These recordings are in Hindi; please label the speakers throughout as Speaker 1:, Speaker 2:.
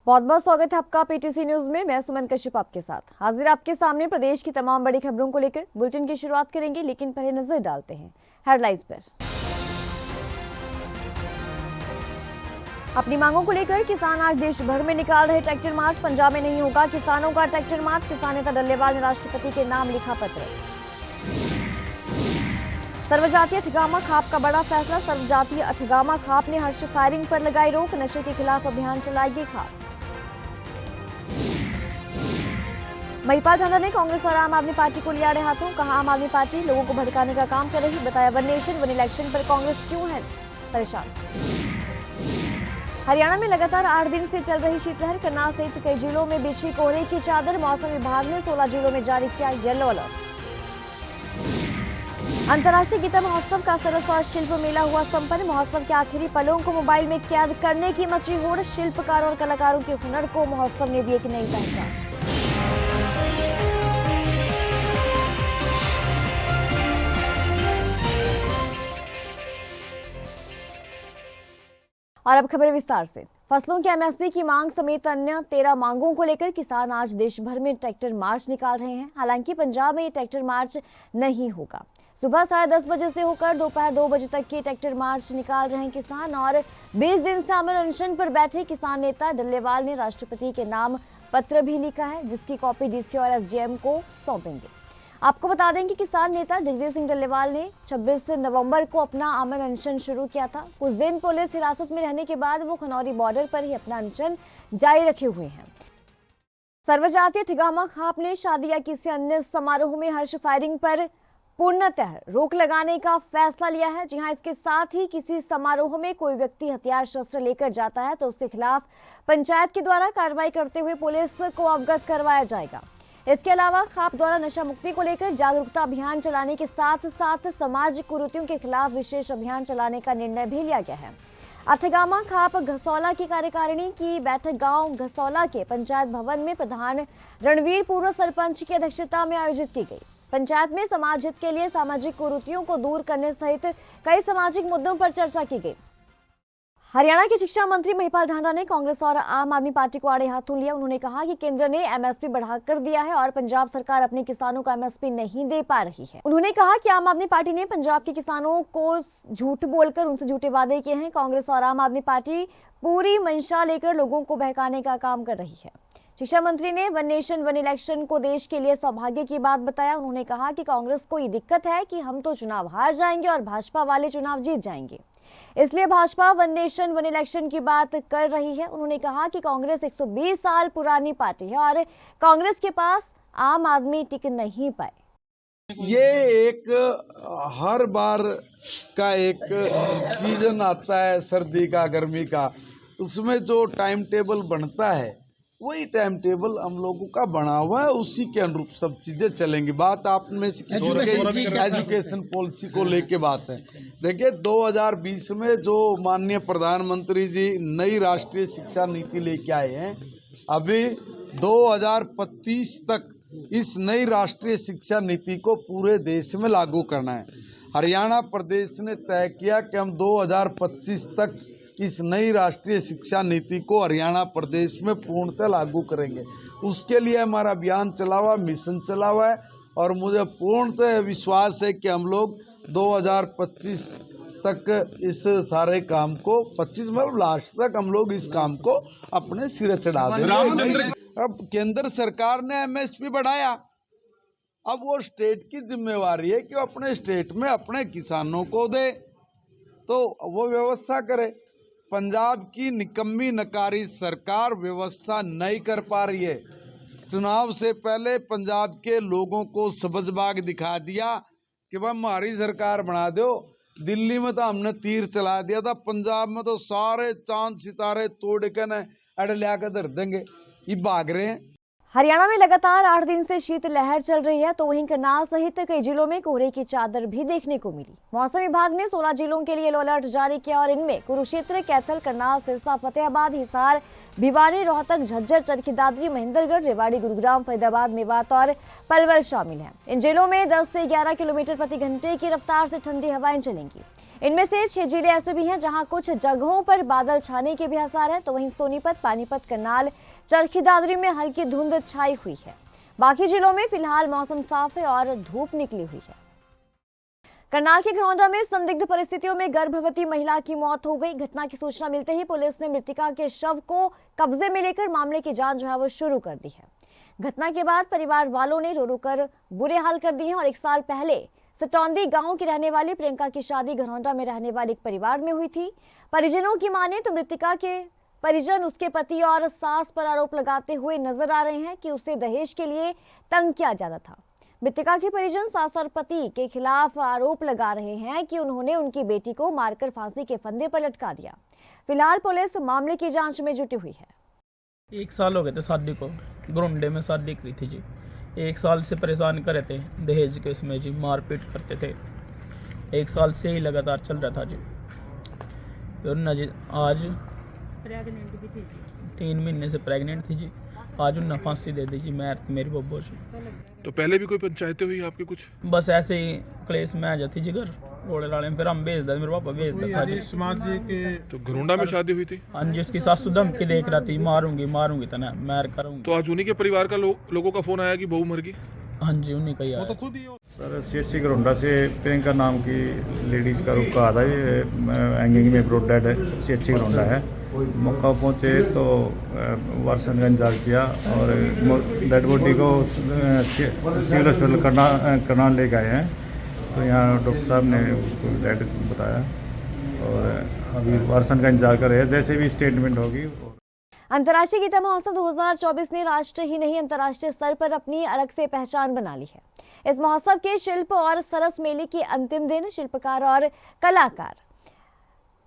Speaker 1: बहुत बहुत स्वागत है आपका पीटीसी न्यूज में। मैं सुमन कश्यप आपके साथ हाजिर आपके सामने प्रदेश की तमाम बड़ी खबरों को लेकर बुलेटिन की शुरुआत करेंगे, लेकिन पहले नजर डालते हैं हेडलाइंस पर। अपनी मांगों को लेकर किसान आज देश भर में निकाल रहे ट्रैक्टर मार्च। पंजाब में नहीं होगा किसानों का ट्रैक्टर मार्च, किसान नेता डल्लेवाल ने राष्ट्रपति के नाम लिखा पत्र। सर्वजातीय ठिकामा खाप का बड़ा फैसला, सर्वजातीय ठिकामा खाप ने हर्ष फायरिंग पर लगाई रोक, नशे के खिलाफ अभियान चलाएगी खाप। महिपाल ढांडा ने कांग्रेस और आम आदमी पार्टी को लिया आड़े हाथों, कहा आम आदमी पार्टी लोगों को भड़काने का काम कर रही, बताया वन नेशन वन इलेक्शन पर कांग्रेस क्यों है परेशान। हरियाणा में लगातार 8 दिन से चल रही शीतलहर, करनाल सहित कई जिलों में बिछी कोहरे की चादर, मौसम विभाग ने 16 जिलों में जारी किया येलो अलर्ट। अंतर्राष्ट्रीय गीता महोत्सव का सरस और शिल्प मेला हुआ संपन्न, महोत्सव के आखिरी पलों को मोबाइल में कैद करने की मची होड़, शिल्पकारों और कलाकारों के हुनर को महोत्सव ने दी एक नई पहचान। और अब खबर विस्तार से। फसलों के एमएसपी की मांग समेत अन्य 13 मांगों को लेकर किसान आज देश भर में ट्रैक्टर मार्च निकाल रहे हैं। हालांकि पंजाब में ये ट्रैक्टर मार्च नहीं होगा। सुबह 10:30 बजे से होकर दोपहर 2 बजे तक के ट्रैक्टर मार्च निकाल रहे हैं किसान। और 20 दिन से अमर अनशन पर बैठे किसान नेता डल्लेवाल ने राष्ट्रपति के नाम पत्र भी लिखा है, जिसकी कॉपी डीसी और एसडीएम को सौंपेंगे। आपको बता दें कि किसान नेता जगदीश सिंह डल्लेवाल ने 26 नवंबर को अपना अमर अनशन शुरू किया था। कुछ दिन पुलिस हिरासत में रहने के बाद वो खनौरी बॉर्डर पर ही अपना अनशन जारी रखे हुए हैं। सर्वजातीय ठिकामा खाप ने शादी या किसी अन्य समारोह में हर्ष फायरिंग पर पूर्णतः रोक लगाने का फैसला लिया है। जी हां, इसके साथ ही किसी समारोह में कोई व्यक्ति हथियार शस्त्र लेकर जाता है तो उसके खिलाफ पंचायत के द्वारा कार्रवाई करते हुए पुलिस को अवगत करवाया जाएगा। इसके अलावा खाप द्वारा नशा मुक्ति को लेकर जागरूकता अभियान चलाने के साथ साथ समाज कुरीतियों के खिलाफ विशेष अभियान चलाने का निर्णय भी लिया गया है। ठिकामा खाप घसौला की कार्यकारिणी की बैठक गांव घसौला के पंचायत भवन में प्रधान रणवीर पूर्व सरपंच की अध्यक्षता में आयोजित की गई। पंचायत में समाज हित के लिए सामाजिक कुरीतियों को दूर करने सहित कई सामाजिक मुद्दों पर चर्चा की गई। हरियाणा के शिक्षा मंत्री महिपाल ढांडा ने कांग्रेस और आम आदमी पार्टी को आड़े हाथों लिया। उन्होंने कहा कि केंद्र ने एमएसपी बढ़ाकर दिया है और पंजाब सरकार अपने किसानों को एमएसपी नहीं दे पा रही है। उन्होंने कहा कि आम आदमी पार्टी ने पंजाब के किसानों को झूठ बोलकर उनसे झूठे वादे किए हैं। कांग्रेस और आम आदमी पार्टी पूरी मंशा लेकर लोगों को बहकाने का काम कर रही है। शिक्षा मंत्री ने वन नेशन वन इलेक्शन को देश के लिए सौभाग्य की बात बताया। उन्होंने कहा कि कांग्रेस को ये दिक्कत है कि हम तो चुनाव हार जाएंगे और भाजपा वाले चुनाव जीत जाएंगे, इसलिए Bhajpa one nation one election की बात कर रही है। उन्होंने कहा कि कांग्रेस 120 साल पुरानी पार्टी है और कांग्रेस के पास आम आदमी टिक नहीं पाए।
Speaker 2: ये एक हर बार का एक सीजन आता है, सर्दी का गर्मी का, उसमें जो टाइम टेबल बनता है वही टाइम टेबल हम लोगों का बना हुआ है, उसी के अनुरूप सब चीजें चलेंगी। बात आप में से किसी के एजुकेशन पॉलिसी को लेके बात है। देखिए 2020 में जो माननीय प्रधानमंत्री जी नई राष्ट्रीय शिक्षा नीति लेके आए हैं, अभी 2025 तक इस नई राष्ट्रीय शिक्षा नीति को पूरे देश में लागू करना है। हरियाणा प्रदेश ने तय किया कि हम 2025 तक इस नई राष्ट्रीय शिक्षा नीति को हरियाणा प्रदेश में पूर्णतः लागू करेंगे। उसके लिए हमारा अभियान चला हुआ, मिशन चला हुआ है और मुझे पूर्णतः विश्वास है कि हम लोग 2025 तक इस सारे काम को 25 मतलब लास्ट तक हम लोग इस काम को अपने सिरे चढ़ा देंगे। अब केंद्र सरकार ने एमएसपी बढ़ाया, अब वो स्टेट की जिम्मेवारी है कि वो अपने स्टेट में अपने किसानों को दे, तो वो व्यवस्था करे। पंजाब की निकम्मी नकारी सरकार व्यवस्था नहीं कर पा रही है। चुनाव से पहले पंजाब के लोगों को सब्ज बाग दिखा दिया कि भाई हमारी सरकार बना दो। दिल्ली में तो हमने तीर चला दिया था, पंजाब में तो सारे चांद सितारे तोड़ के न अड़लिया कर धर देंगे, ये भाग रहे हैं।
Speaker 1: हरियाणा में लगातार 8 दिन से शीतलहर चल रही है, तो वहीं करनाल सहित कई जिलों में कोहरे की चादर भी देखने को मिली। मौसम विभाग ने 16 जिलों के लिए येलो अलर्ट जारी किया और इनमें कुरुक्षेत्र, कैथल, करनाल, सिरसा, फतेहाबाद, हिसार, भिवानी, रोहतक, झज्जर, चरखी दादरी, महेंद्रगढ़, रेवाड़ी, गुरुग्राम, फरीदाबाद, मेवात और पलवल शामिल हैं। इन जिलों में 10 से 11 किलोमीटर प्रति घंटे की रफ्तार से ठंडी हवाएं चलेंगी। इनमें से 6 जिले ऐसे भी हैं जहां कुछ जगहों पर बादल छाने के भी आसार हैं, तो वहीं सोनीपत, पानीपत, करनाल, चरखी दादरी में हल्की धुंध छाई हुई है। बाकी जिलों में फिलहाल मौसम साफ है और धूप निकली हुई है। करनाल के घरौंडा में संदिग्ध परिस्थितियों में गर्भवती महिला की मौत हो गई। घटना की सूचना मिलते ही पुलिस ने मृतका के शव को कब्जे में लेकर मामले की जांच जो है वो शुरू कर दी है। घटना के बाद परिवार वालों ने रो रो कर बुरे हाल कर दिए हैं और 1 साल पहले सटौंदी गांव की रहने वाली प्रियंका की शादी घरौंडा में रहने वाले एक परिवार में हुई थी। परिजनों की माने तो मृतका के परिजन उसके पति और सास पर आरोप लगाते हुए नजर आ रहे हैं कि उसे दहेज के लिए तंग किया जाता था। मृतका के परिजन सास और पति के खिलाफ आरोप लगा रहे हैं कि उन्होंने उनकी बेटी को मारकर फांसी के फंदे पर लटका दिया। फिलहाल पुलिस मामले की जांच में जुटी हुई है।
Speaker 3: 1 साल हो गए थे शादी को, घरौंडे में शादी करी थी जी। 1 साल से परेशान कर रहे थे दहेज के इसमें जी, मारपीट करते थे। 1 साल से ही लगातार चल रहा था जी। और न जी आज प्रेग्नेंट भी थी, 3 महीने से प्रेग्नेंट थी जी। आज उन्हें फांसी दे दी जी मेरी बब्बो से।
Speaker 4: तो पहले भी कोई पंचायतें हुई आपके कुछ?
Speaker 3: बस ऐसे ही क्लेश में आ जाती जी घर रोड़े राड़े में, फिर हम भेज देते, मेरे पापा भेज देता जी।
Speaker 4: समाज के तो घरौंडा में शादी हुई थी?
Speaker 3: हाँ जी, उसकी सासू धमकी देख रहा थी, मारूंगी तो ना मार करूंगी।
Speaker 4: तो आज उन्हीं के परिवार का लोगों का फोन आया कि बहू मर गई?
Speaker 3: हाँ जी, उन्हीं का ही आया।
Speaker 5: सर सीएचसी घरौंडा से प्रियंका नाम की लेडीज का रुक आता है, हैंगिंग में ब्रोड डेड है, सीएचसी घरौंडा है। मौका पहुँचे तो वारसन का इंतजार किया और डेड बॉडी को सिविल हॉस्पिटल करनाल लेके आए हैं। तो यहाँ डॉक्टर साहब ने डेड बताया और अभी वारसन का इंतजार कर रहे हैं, जैसे भी स्टेटमेंट होगी।
Speaker 1: अंतर्राष्ट्रीय गीता महोत्सव 2024 ने राष्ट्र ही नहीं अंतर्राष्ट्रीय स्तर पर अपनी अलग से पहचान बना ली है। इस महोत्सव के शिल्प और सरस मेले के अंतिम दिन शिल्पकार और कलाकार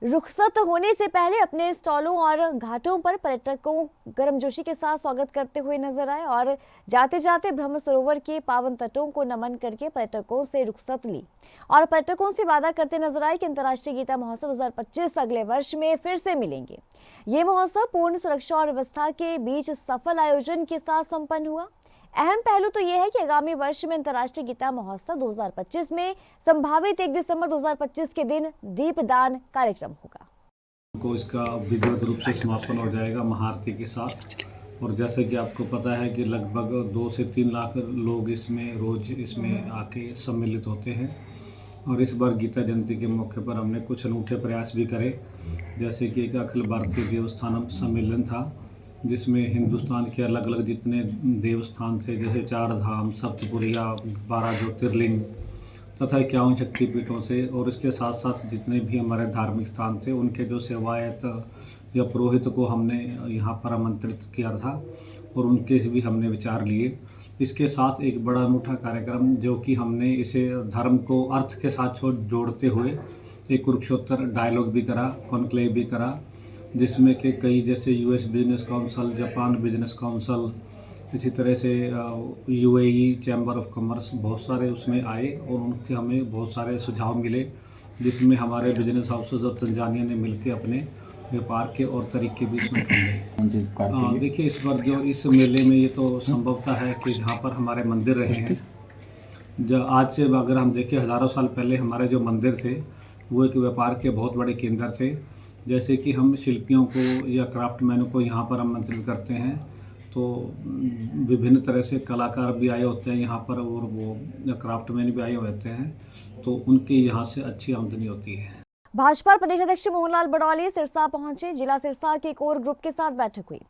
Speaker 1: रुखसत होने से पहले अपने स्टॉलों और घाटों पर पर्यटकों गर्मजोशी के साथ स्वागत करते हुए नजर आए और जाते जाते ब्रह्म सरोवर के पावन तटों को नमन करके पर्यटकों से रुखसत ली और पर्यटकों से वादा करते नजर आए कि अंतर्राष्ट्रीय गीता महोत्सव 2025 अगले वर्ष में फिर से मिलेंगे। ये महोत्सव पूर्ण सुरक्षा और व्यवस्था के बीच सफल आयोजन के साथ संपन्न हुआ। अहम पहलू तो यह है कि आगामी वर्ष में अंतर्राष्ट्रीय गीता महोत्सव 2025 में संभावित 1 दिसंबर 2025 के दिन दीपदान कार्यक्रम होगा।
Speaker 6: को इसका विधिवत रूप से समापन हो जाएगा महाआरती के साथ। और जैसे कि आपको पता है कि लगभग 2 से 3 लाख लोग इसमें रोज इसमें आके सम्मिलित होते हैं। और इस बार गीता जयंती के मौके पर हमने कुछ अनूठे प्रयास भी करे, जैसे कि एक अखिल भारतीय देवस्थानम सम्मेलन था जिसमें हिंदुस्तान के अलग अलग जितने देवस्थान थे, जैसे 4 धाम, सप्तपुरिया, 12 ज्योतिर्लिंग तथा 51 शक्तिपीठों से, और इसके साथ साथ जितने भी हमारे धार्मिक स्थान थे उनके जो सेवायत या पुरोहित को हमने यहाँ पर आमंत्रित किया था और उनके भी हमने विचार लिए। इसके साथ एक बड़ा अनूठा कार्यक्रम जो कि हमने इसे धर्म को अर्थ के साथ जोड़ते हुए एक कुरुक्षेत्र डायलॉग भी करा, कॉन्क्लेव भी करा, जिसमें कि कई जैसे US business council, Japan business council, इसी तरह से यूएई चैम्बर ऑफ कॉमर्स, बहुत सारे उसमें आए और उनके हमें बहुत सारे सुझाव मिले, जिसमें हमारे बिजनेस हाउसेज ऑफ तंजानिया ने मिलकर अपने व्यापार के और तरीके भी इसमें ढूंढे। देखिए इस बार जो इस मेले में ये तो संभवतः है कि जहाँ पर हमारे मंदिर रहे हैं, जो आज से अगर हम देखें हज़ारों साल पहले हमारे जो मंदिर थे वो एक व्यापार के बहुत बड़े केंद्र थे। जैसे कि हम शिल्पियों को या क्राफ्टमैनों को यहाँ पर आमंत्रित करते हैं तो विभिन्न तरह से कलाकार भी आए होते हैं यहाँ पर और वो क्राफ्टमैन भी आए होते हैं, तो उनके यहाँ से अच्छी आमदनी होती है।
Speaker 1: भाजपा प्रदेश अध्यक्ष मोहनलाल बड़ौली सिरसा पहुंचे। जिला सिरसा के कोर ग्रुप के साथ बैठक हुई।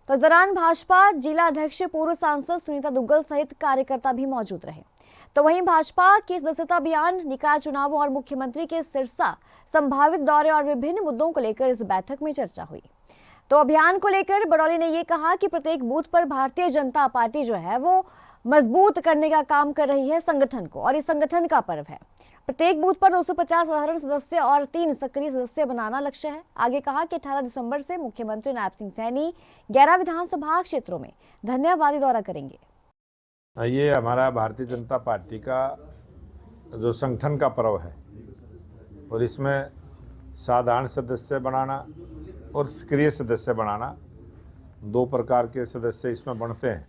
Speaker 1: तो इस दौरान भाजपा जिला अध्यक्ष पूर्व सांसद सुनीता दुग्गल सहित कार्यकर्ता भी मौजूद रहे। तो वहीं भाजपा के सदस्यता अभियान, निकाय चुनावों और मुख्यमंत्री के सिरसा संभावित दौरे और विभिन्न मुद्दों को लेकर इस बैठक में चर्चा हुई। तो अभियान को लेकर बड़ौली ने ये कहा कि प्रत्येक बूथ पर भारतीय जनता पार्टी जो है वो मजबूत करने का काम कर रही है संगठन को, और इस संगठन का पर्व है। प्रत्येक बूथ पर 250 साधारण सदस्य और 3 सक्रिय सदस्य बनाना लक्ष्य है। आगे कहा कि 18 दिसंबर से मुख्यमंत्री नायब सिंह सैनी 11 विधानसभा क्षेत्रों में धन्यवादी दौरा करेंगे।
Speaker 7: ये हमारा भारतीय जनता पार्टी का जो संगठन का पर्व है और इसमें साधारण सदस्य बनाना और सक्रिय सदस्य बनाना, 2 प्रकार के सदस्य इसमें बनते हैं।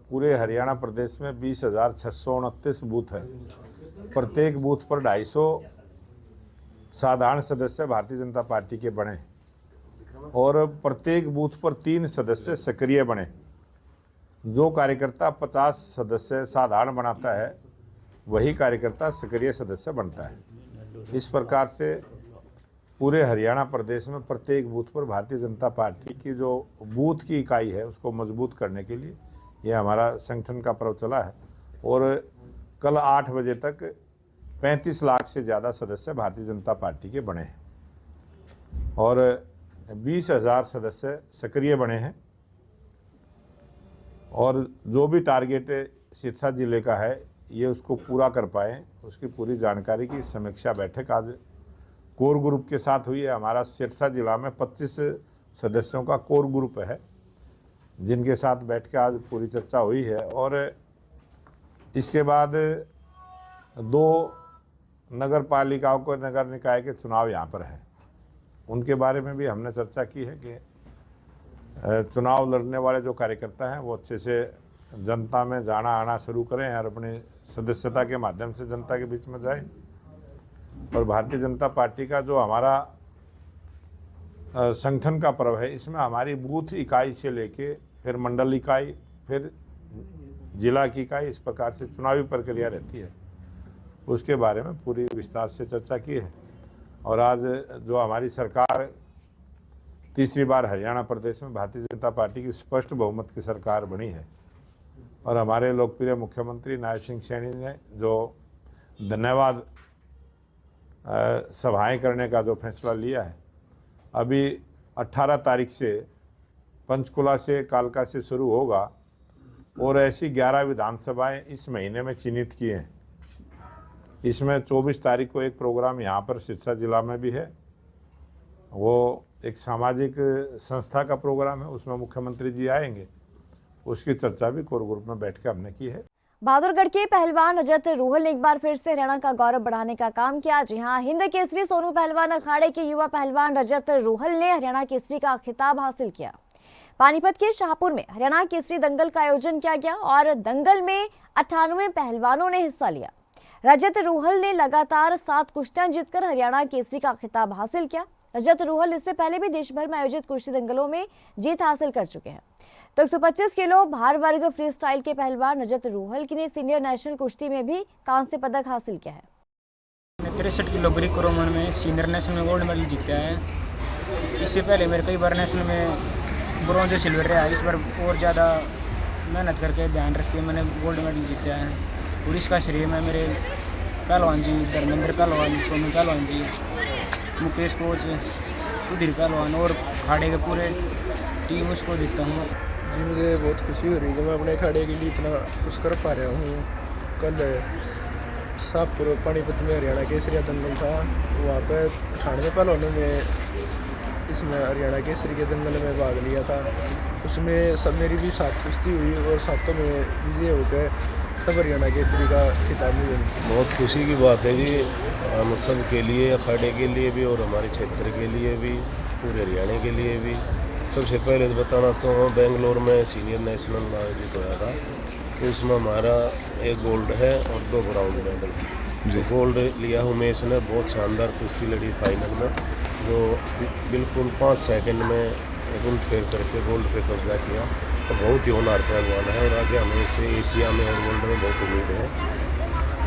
Speaker 7: पूरे हरियाणा प्रदेश में 20,629 बूथ है। प्रत्येक बूथ पर 250 साधारण सदस्य भारतीय जनता पार्टी के बने और प्रत्येक बूथ पर 3 सदस्य सक्रिय बने। जो कार्यकर्ता 50 सदस्य साधारण बनाता है वही कार्यकर्ता सक्रिय सदस्य बनता है। इस प्रकार से पूरे हरियाणा प्रदेश में प्रत्येक बूथ पर भारतीय जनता पार्टी की जो बूथ की इकाई है उसको मजबूत करने के लिए यह हमारा संगठन का पर्व चला है। और कल 8 बजे तक 35 लाख से ज़्यादा सदस्य भारतीय जनता पार्टी के बने हैं और 20,000 सदस्य सक्रिय बने हैं। और जो भी टारगेट सिरसा जिले का है ये उसको पूरा कर पाएँ, उसकी पूरी जानकारी की समीक्षा बैठक आज कोर ग्रुप के साथ हुई है। हमारा सिरसा जिला में 25 सदस्यों का कोर ग्रुप है जिनके साथ बैठ के आज पूरी चर्चा हुई है। और इसके बाद 2 नगर पालिकाओं को नगर निकाय के चुनाव यहाँ पर हैं, उनके बारे में भी हमने चर्चा की है कि चुनाव लड़ने वाले जो कार्यकर्ता हैं वो अच्छे से जनता में जाना आना शुरू करें और अपनी सदस्यता के माध्यम से जनता के बीच में जाएं। और भारतीय जनता पार्टी का जो हमारा संगठन का पर्व है इसमें हमारी बूथ इकाई से लेके फिर मंडल इकाई फिर जिला की इकाई इस प्रकार से चुनावी प्रक्रिया रहती है, उसके बारे में पूरी विस्तार से चर्चा की है। और आज जो हमारी सरकार तीसरी बार हरियाणा प्रदेश में भारतीय जनता पार्टी की स्पष्ट बहुमत की सरकार बनी है और हमारे लोकप्रिय मुख्यमंत्री नायब सिंह सैनी ने जो धन्यवाद सभाएं करने का जो फैसला लिया है, अभी 18 तारीख से पंचकुला से कालका से शुरू होगा और ऐसी 11 विधानसभाएं इस महीने में चिन्हित की हैं। इसमें 24 तारीख को एक प्रोग्राम यहाँ पर सिरसा जिला में भी है, वो एक सामाजिक संस्था का प्रोग्राम है, उसमें मुख्यमंत्री जी आएंगे, उसकी चर्चा भी कोर ग्रुप में बैठ के हमने की है।
Speaker 1: बहादुरगढ़ के पहलवान रजत रूहल ने एक बार फिर से हरियाणा का गौरव बढ़ाने का काम किया। जी हां, हिंद केसरी सोनू पहलवान अखाड़े के युवा पहलवान रजत रूहल ने हरियाणा केसरी का खिताब हासिल किया। पानीपत के शाहपुर में हरियाणा केसरी दंगल का आयोजन किया गया और दंगल में 98 पहलवानों ने हिस्सा लिया। रजत रूहल ने लगातार 7 कुश्तियां जीतकर हरियाणा केसरी का खिताब हासिल किया। रजत रूहल इससे पहले भी देश भर में आयोजित कुश्ती दंगलों में जीत हासिल कर चुके हैं। तो 125 किलो भार वर्ग फ्री स्टाइल के पहलवान रजत रूहल ने सीनियर नेशनल कुश्ती में भी कांस्य पदक हासिल किया है।
Speaker 8: 63 किलो ग्रीक रोमन में सीनियर नेशनल में गोल्ड मेडल जीता है। इससे पहले मेरे कई बार नेशनल में ब्रॉन्ज सिल्वर रहा है। इस बार और ज़्यादा मेहनत करके ध्यान रख के मैंने गोल्ड मेडल जीता है और इसका श्रेय मैं मेरे पहलवान जी धर्मेंद्र पहलवान, सोनू पहलवान जी, मुकेश कोच, सुधीर पहलवान और खाड़े के पूरे टीम उसको देता हूँ।
Speaker 9: जी मुझे बहुत खुशी हो रही है कि मैं अपने अखाड़े के लिए इतना कुछ कर पा रहा हूँ। कल शाहपुर पानीपत में हरियाणा केसरी दंगल था, वहाँ पर 98 पहलवानों में इसमें हरियाणा केसरी के दंगल में भाग लिया था। उसमें सब मेरी भी 7 कुश्ती हुई और 7 में विजय होकर तब हरियाणा केसरी का खिताब मिला।
Speaker 10: बहुत खुशी की बात है जी, हम सब के लिए, अखाड़े के लिए भी और हमारे क्षेत्र के लिए भी, पूरे हरियाणा के लिए भी। सबसे पहले तो बताना चाहूँ बेंगलोर में सीनियर नेशनल आयोजित होया था, तो उसमें हमारा 1 गोल्ड है और 2 ब्राउन मेडल। जो गोल्ड लिया उमेश ने बहुत शानदार कुश्ती लड़ी फाइनल में, जो बिल्कुल 5 सेकंड में उल्ट फेर करके गोल्ड पे कब्जा किया। तो बहुत ही होनहार पहलवान है और आगे हमें इससे एशिया में और वर्ल्ड में बहुत उम्मीद है।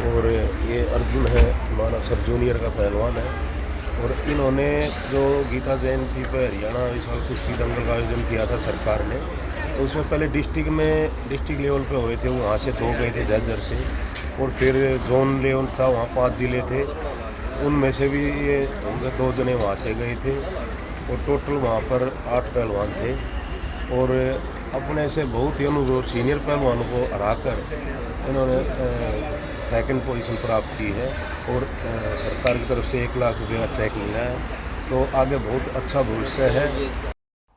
Speaker 10: और ये अर्जुन है हमारा सब जूनियर का पहलवान है और इन्होंने जो गीता जयंती पर हरियाणा इस साल कुश्ती दंगल का आयोजन किया था सरकार ने, तो उसमें पहले डिस्ट्रिक्ट लेवल पे हुए थे, वहाँ से 2 गए थे झज्जर से और फिर जोन लेवल था, वहाँ 5 जिले थे, उनमें से भी ये 2 जने वहाँ से गए थे और टोटल वहाँ पर 8 पहलवान थे। और अपने से बहुत ही अनुभव सीनियर पहलवानों को हराकर इन्होंने 2nd पोजीशन प्राप्त की है और सरकार की तरफ से 1 लाख रुपये का चेक मिला है, तो आगे बहुत अच्छा भविष्य है।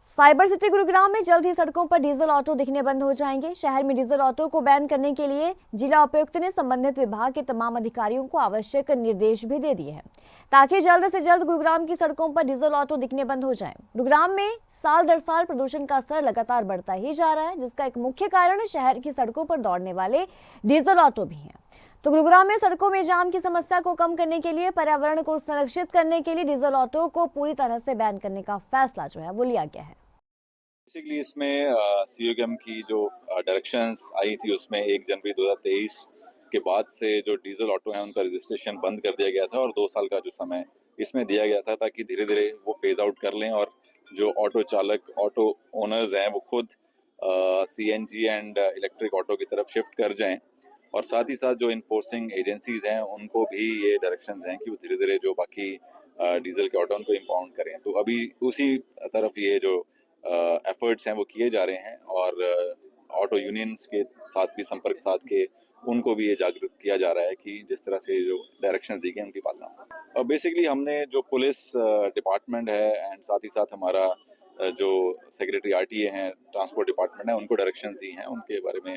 Speaker 1: साइबर सिटी गुरुग्राम में जल्द ही सड़कों पर डीजल ऑटो दिखने बंद हो जाएंगे। शहर में डीजल ऑटो को बैन करने के लिए जिला उपायुक्त ने संबंधित विभाग के तमाम अधिकारियों को आवश्यक निर्देश भी दे दिए हैं ताकि जल्द से जल्द गुरुग्राम की सड़कों पर डीजल ऑटो दिखने बंद हो जाएं। गुरुग्राम में साल दर साल प्रदूषण का स्तर लगातार बढ़ता ही जा रहा है, जिसका एक मुख्य कारण शहर की सड़कों पर दौड़ने वाले डीजल ऑटो भी हैं। तो गुरुग्राम में सड़कों में जाम की समस्या को कम करने के लिए, पर्यावरण को संरक्षित करने के लिए डीजल ऑटो को पूरी तरह से बैन करने का फैसला जो है वो लिया गया है।
Speaker 11: बेसिकली इसमें सीओएम की जो डायरेक्शंस आई थी उसमें 1 जनवरी 2023 के बाद से जो डीजल ऑटो हैं उनका रजिस्ट्रेशन बंद कर दिया गया था और 2 साल का जो समय इसमें दिया गया था ताकि धीरे धीरे वो फेज आउट कर लें और जो ऑटो चालक, ऑटो ओनर्स हैं वो खुद सीएनजी एंड इलेक्ट्रिक ऑटो की तरफ शिफ्ट कर जाएं। और साथ ही साथ जो इन्फोर्सिंग एजेंसीज हैं उनको भी ये डायरेक्शंस हैं कि वो धीरे धीरे जो बाकी डीजल के ऑटो उनको इम्पाउंड करें। तो अभी उसी तरफ ये जो एफर्ट्स हैं वो किए जा रहे हैं और ऑटो यूनियंस के साथ भी संपर्क साध के उनको भी ये जागरूक किया जा रहा है कि जिस तरह से जो डायरेक्शंस दी गई उनकी पालना हो। बेसिकली हमने जो पुलिस डिपार्टमेंट है एंड साथ ही साथ हमारा जो सेक्रेटरी आरटीए हैं, ट्रांसपोर्ट डिपार्टमेंट है, उनको डायरेक्शंस दी हैं। उनके बारे में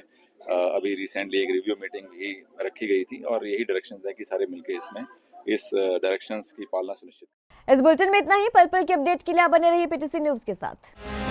Speaker 11: अभी रिसेंटली एक रिव्यू मीटिंग भी रखी गई थी और यही डायरेक्शंस है कि सारे मिलकर इसमें इस डायरेक्शंस की पालना सुनिश्चित।
Speaker 1: इस बुलेटिन में इतना ही। पल पल की अपडेट के लिए आप बने रहिए पीटीसी न्यूज के साथ।